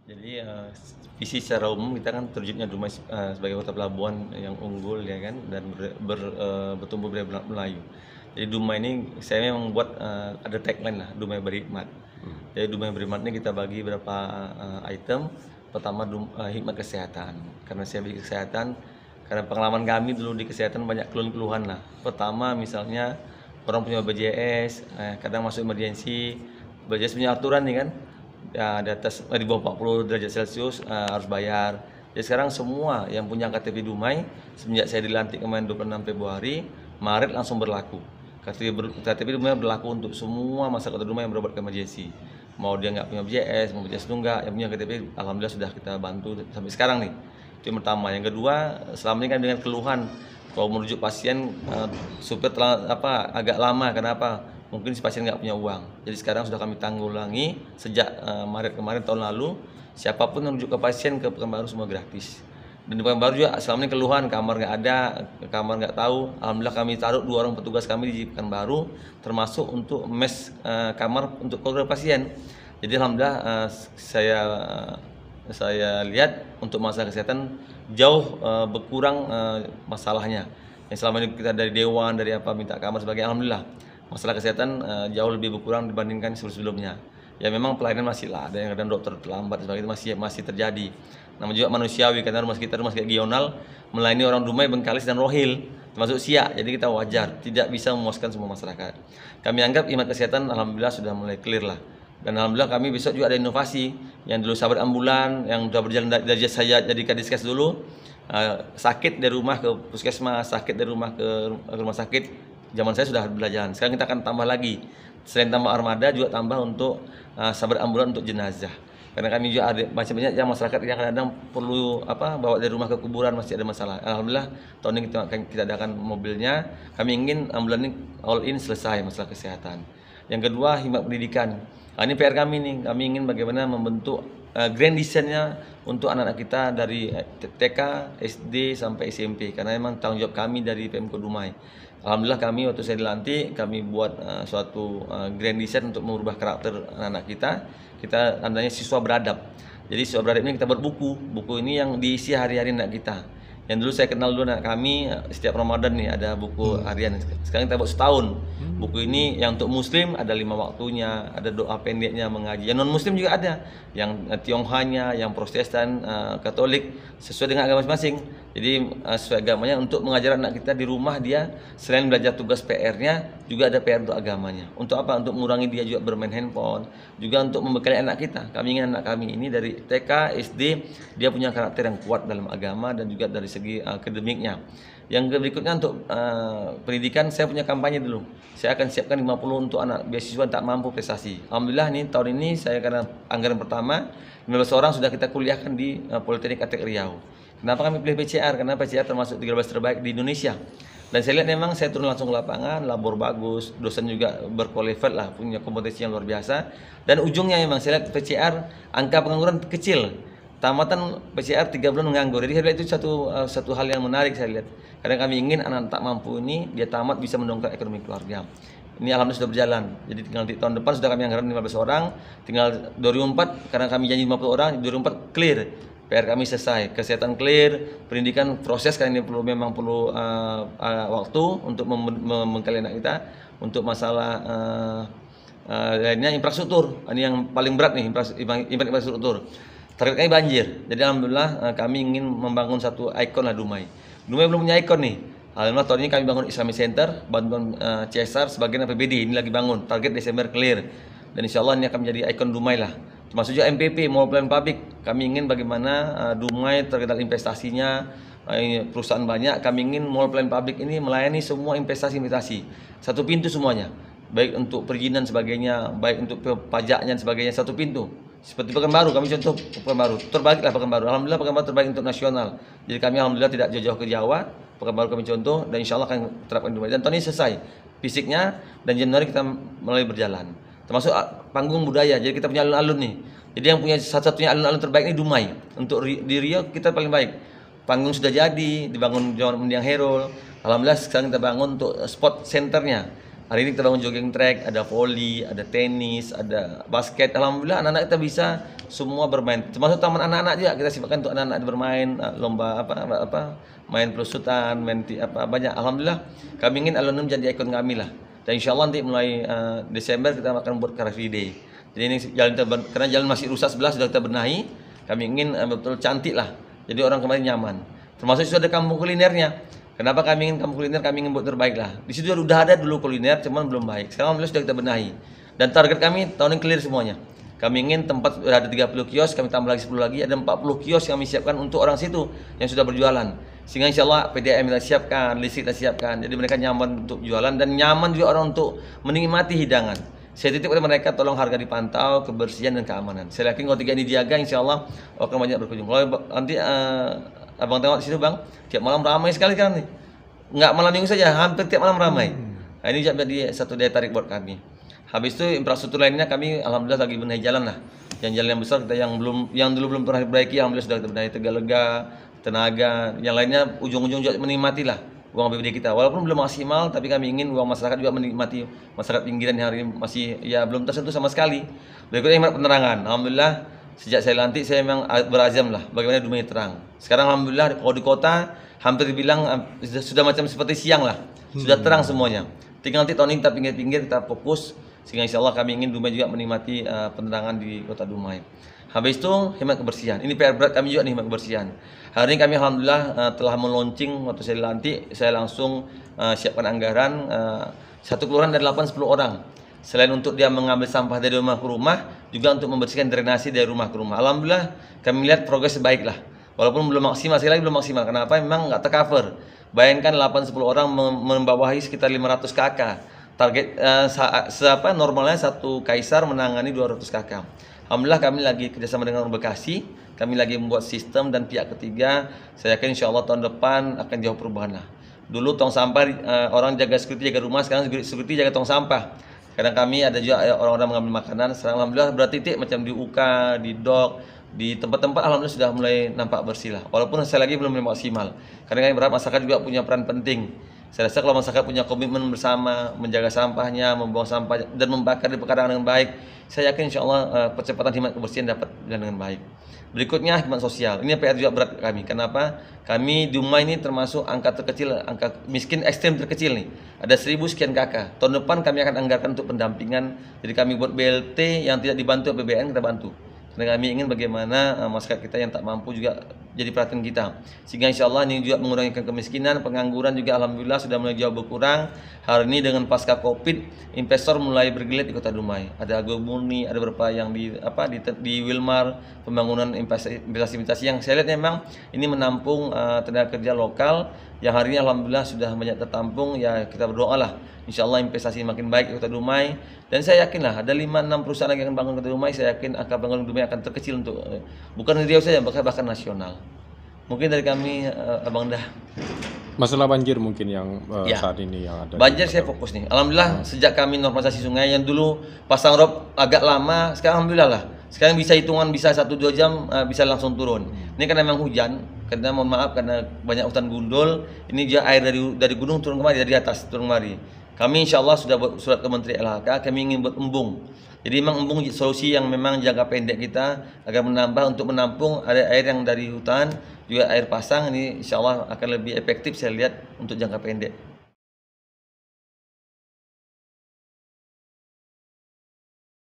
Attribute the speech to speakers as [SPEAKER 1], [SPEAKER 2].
[SPEAKER 1] Jadi visi secara umum kita kan terwujudnya Dumai sebagai kota pelabuhan yang unggul ya kan dan bertumbuh budaya Melayu. Jadi Dumai ini saya memang buat ada tagline lah, Dumai berhikmat. Jadi Dumai berhikmat ini kita bagi beberapa item. Pertama hikmat kesehatan. Karena saya bagi kesehatan, karena pengalaman kami dulu di kesehatan banyak keluhan-keluhan lah. Pertama misalnya orang punya BPJS, kadang masuk emergensi, BPJS punya aturan nih kan, ya, di atas di bawah 40 derajat Celcius harus bayar. Jadi sekarang semua yang punya KTP Dumai semenjak saya dilantik kemarin 26 Februari, Maret langsung berlaku. KTP Dumai berlaku untuk semua masyarakat Dumai yang berobat ke emergensi. Mau dia nggak punya BPJS, mau BPJS itu nggak, yang punya KTP alhamdulillah sudah kita bantu sampai sekarang nih. Itu yang pertama. Yang kedua, selama ini kan dengan keluhan kalau merujuk pasien supir agak lama, kenapa? Mungkin si pasien nggak punya uang. Jadi sekarang sudah kami tanggulangi sejak Maret kemarin tahun lalu, siapapun yang merujuk ke pasien ke Pekanbaru semua gratis. Dan di Pekanbaru juga selama ini keluhan kamar nggak ada, kamar nggak tahu. Alhamdulillah kami taruh 2 orang petugas kami di Pekanbaru, termasuk untuk mes kamar untuk keluarga pasien. Jadi alhamdulillah saya lihat untuk masalah kesehatan jauh berkurang masalahnya. Yang selama ini kita dari dewan, dari apa minta kamar sebagai alhamdulillah masalah kesehatan jauh lebih berkurang dibandingkan sebelumnya. Ya memang pelayanan masih lah, ada yang kadang dokter terlambat sebagainya masih terjadi. Namun juga manusiawi karena rumah sakit regional melayani orang Dumai, Bengkalis dan Rohil termasuk Siak. Jadi kita wajar tidak bisa memuaskan semua masyarakat. Kami anggap hikmat kesehatan alhamdulillah sudah mulai clear lah. Dan alhamdulillah kami besok juga ada inovasi yang dulu sahabat ambulan yang sudah berjalan dari saya jadi Kadiskes dulu, sakit dari rumah ke puskesmas, sakit dari rumah ke rumah sakit, zaman saya sudah berjalan. Sekarang kita akan tambah lagi, selain tambah armada juga tambah untuk sahabat ambulan untuk jenazah. Karena kami juga ada banyak yang masyarakat yang kadang perlu bawa dari rumah ke kuburan masih ada masalah. Alhamdulillah tahun ini kita adakan mobilnya. Kami ingin ambulan ini all in selesai masalah kesehatan. Yang kedua hikmat pendidikan. Ini PR kami nih, kami ingin bagaimana membentuk grand design-nya untuk anak-anak kita dari TK, SD sampai SMP karena memang tanggung jawab kami dari Pemko Dumai. Alhamdulillah kami waktu saya dilantik kami buat suatu grand design untuk merubah karakter anak-anak kita. Kita namanya siswa beradab. Jadi siswa beradab ini kita buat buku ini yang diisi hari-hari anak kita. Yang dulu saya kenal dulu anak kami setiap Ramadan nih ada buku harian. Sekarang kita buat setahun. Buku ini yang untuk Muslim ada 5 waktunya, ada doa pendeknya mengaji. Yang non Muslim juga ada, yang Tionghoanya, yang Protestan, Katolik sesuai dengan agama masing-masing. Jadi sesuai agamanya untuk mengajar anak kita di rumah dia selain belajar tugas PR-nya juga ada PR untuk agamanya. Untuk apa? Untuk mengurangi dia juga bermain handphone, juga untuk membekali anak kita. Kami ingin anak kami ini dari TK, SD dia punya karakter yang kuat dalam agama dan juga dari segi akademiknya. Yang berikutnya untuk pendidikan saya punya kampanye dulu. Saya akan siapkan 50 untuk anak beasiswa tak mampu prestasi. Alhamdulillah nih tahun ini saya karena anggaran pertama 15 orang sudah kita kuliahkan di Politeknik Atek Riau. Kenapa kami pilih PCR? Karena PCR termasuk 13 terbaik di Indonesia. Dan saya lihat memang saya turun langsung ke lapangan, labor bagus, dosen juga berkualifikat lah, punya kompetensi yang luar biasa. Dan ujungnya memang saya lihat PCR angka pengangguran kecil. Tamatan PCR 3 bulan menganggur. Jadi saya lihat itu satu hal yang menarik saya lihat. Karena kami ingin anak tak mampu ini dia tamat bisa mendongkrak ekonomi keluarga. Ini alhamdulillah sudah berjalan. Jadi tinggal di tahun depan sudah kami anggaran 15 orang. Tinggal 2004 karena kami janji 50 orang, 2004 clear. PR kami selesai, kesehatan clear, pendidikan proses karena ini memang perlu waktu untuk membekali anak kita. Untuk masalah lainnya infrastruktur. Ini yang paling berat nih, infrastruktur. Target kami banjir. Jadi alhamdulillah kami ingin membangun satu ikon lah Dumai. Dumai belum punya ikon nih. Alhamdulillah tahun ini kami bangun Islamic Center, bantuan CSR sebagian APBD ini lagi bangun. Target Desember clear. Dan insya Allah ini akan menjadi ikon Dumai lah. Termasuk juga MPP, Mall Plan Public. Kami ingin bagaimana Dumai terkenal investasinya, perusahaan banyak. Kami ingin Mall Plan Public ini melayani semua investasi. Satu pintu semuanya. Baik untuk perizinan sebagainya, baik untuk pajaknya dan sebagainya, satu pintu. Seperti Pekanbaru, kami contoh Pekanbaru, terbaiklah Pekanbaru. Alhamdulillah Pekanbaru terbaik untuk nasional. Jadi kami alhamdulillah tidak jauh-jauh ke Jawa. Pekanbaru kami contoh dan insya Allah akan terapkan di Dumai. Dan tahun ini selesai fisiknya dan Januari kita mulai berjalan. Termasuk panggung budaya. Jadi kita punya alun-alun nih. Jadi yang punya satu-satunya alun-alun terbaik ini Dumai. Untuk di Riau kita paling baik. Panggung sudah jadi, dibangun Jalan Mendiang Herul. Alhamdulillah sekarang kita bangun untuk spot centernya. Hari ini kita bangun jogging track, ada volley, ada tenis, ada basket. Alhamdulillah anak-anak kita bisa semua bermain. Termasuk taman anak-anak juga kita siapkan untuk anak-anak bermain lomba main pelusutan, banyak. Alhamdulillah kami ingin alumni menjadi ikon kami lah. Dan insya Allah nanti mulai Desember kita akan buat Car Free Day. Jadi ini karena jalan masih rusak sebelah sudah kita benahi. Kami ingin betul cantik lah. Jadi orang kemarin nyaman. Termasuk sudah ada kampung kulinernya. Kenapa kami ingin kampung kuliner? Kami ingin buat terbaik lah. Di situ udah ada dulu kuliner, cuman belum baik. Sekarang alhamdulillah sudah kita benahi. Dan target kami tahun ini clear semuanya. Kami ingin tempat sudah ada 30 kios, kami tambah lagi 10 lagi, ada 40 kios yang kami siapkan untuk orang situ yang sudah berjualan. Sehingga insya Allah PDAM kita siapkan, listrik kita siapkan. Jadi mereka nyaman untuk jualan dan nyaman juga orang untuk menikmati hidangan. Saya titip kepada mereka, tolong harga dipantau, kebersihan dan keamanan. Saya yakin kalau 3 ini dijaga, insya Allah akan banyak berkunjung. Kalau nanti abang tengok di situ bang, tiap malam ramai sekali kan nih. Nggak malam minggu saja, hampir tiap malam ramai. Nah, ini jadi satu daya tarik buat kami. Habis itu infrastruktur lainnya kami alhamdulillah lagi benahi jalan lah. Yang jalan yang besar kita yang dulu belum pernah diperbaiki, alhamdulillah sudah kita benahi. Tegalega, Tenaga, yang lainnya ujung-ujung juga menikmati lah uang APBD kita. Walaupun belum maksimal, tapi kami ingin uang masyarakat juga menikmati. Masyarakat pinggiran yang hari ini masih ya belum tersentuh sama sekali. Berikutnya impact penerangan. Alhamdulillah sejak saya lantik saya memang berazam lah bagaimana dunia terang. Sekarang alhamdulillah kalau di kota hampir dibilang sudah macam seperti siang lah. Sudah terang semuanya. Tinggal nanti tahun ini kita pinggir-pinggir kita fokus sehingga insya Allah kami ingin Dumai juga menikmati penerangan di kota Dumai. Habis itu hemat kebersihan. Ini PR berat kami juga nih, hemat kebersihan. Hari ini kami alhamdulillah telah meluncing waktu saya dilantik, saya langsung siapkan anggaran satu kelurahan dari 8-10 orang. Selain untuk dia mengambil sampah dari rumah ke rumah, juga untuk membersihkan drainasi dari rumah ke rumah. Alhamdulillah kami lihat progres baik lah. Walaupun belum maksimal, sekali lagi belum maksimal. Kenapa? Memang nggak tercover. Bayangkan 8-10 orang membawahi sekitar 500 kakak. Target normalnya satu kaisar menangani 200 kakak. Alhamdulillah kami lagi kerjasama dengan Bekasi. Kami lagi membuat sistem dan pihak ketiga. Saya yakin insya Allah tahun depan akan jauh perubahan lah. Dulu tong sampah orang jaga security jaga rumah, sekarang security jaga tong sampah. Kadang kami ada juga orang-orang mengambil makanan. Sekarang alhamdulillah bertitik macam di UK, di DOK, di tempat-tempat alhamdulillah sudah mulai nampak bersih lah. Walaupun saya lagi belum maksimal. Karena kami berharap masyarakat juga punya peran penting. Saya rasa kalau masyarakat punya komitmen bersama, menjaga sampahnya, membuang sampah dan membakar di pekarangan dengan baik, saya yakin insya Allah percepatan hemat kebersihan dapat berjalan dengan baik. Berikutnya hemat sosial. Ini PR juga berat kami. Kenapa? Kami Dumai ini termasuk angka terkecil, angka miskin ekstrem terkecil nih. Ada 1000 sekian kakak. Tahun depan kami akan anggarkan untuk pendampingan. Jadi kami buat BLT yang tidak dibantu APBN kita bantu. Karena kami ingin bagaimana masyarakat kita yang tak mampu juga jadi perhatian kita. Sehingga insya Allah ini juga mengurangi kemiskinan, pengangguran juga alhamdulillah sudah mulai jauh berkurang. Hari ini dengan pasca Covid, investor mulai bergeliat di Kota Dumai. Ada Ago Murni, ada beberapa yang di Wilmar, pembangunan investasi yang saya lihat memang ini menampung tenaga kerja lokal yang hari ini alhamdulillah sudah banyak tertampung. Ya kita berdoa lah insya Allah investasi makin baik di Kota Dumai. Dan saya yakin lah ada 5-6 perusahaan yang akan bangun Kota Dumai. Saya yakin angka bangun Dumai akan terkecil untuk bukan di Riau saja, bahkan nasional. Mungkin dari kami Abang Dah.
[SPEAKER 2] Masalah banjir mungkin yang saat ini yang ada.
[SPEAKER 1] Banjir saya fokus nih. Alhamdulillah sejak kami normalisasi sungai yang dulu pasang rob agak lama, sekarang alhamdulillah lah. Sekarang bisa hitungan bisa 1-2 jam bisa langsung turun. Ini karena memang hujan, karena mohon maaf karena banyak hutan gundul. Ini juga air dari gunung turun kemari, dari atas turun kemari. Kami insya Allah sudah buat surat ke Menteri LHK, kami ingin buat embung. Jadi memang embung solusi yang memang jangka pendek kita agar menambah untuk menampung ada air yang dari hutan, juga air pasang ini insya Allah akan lebih efektif saya lihat untuk jangka pendek.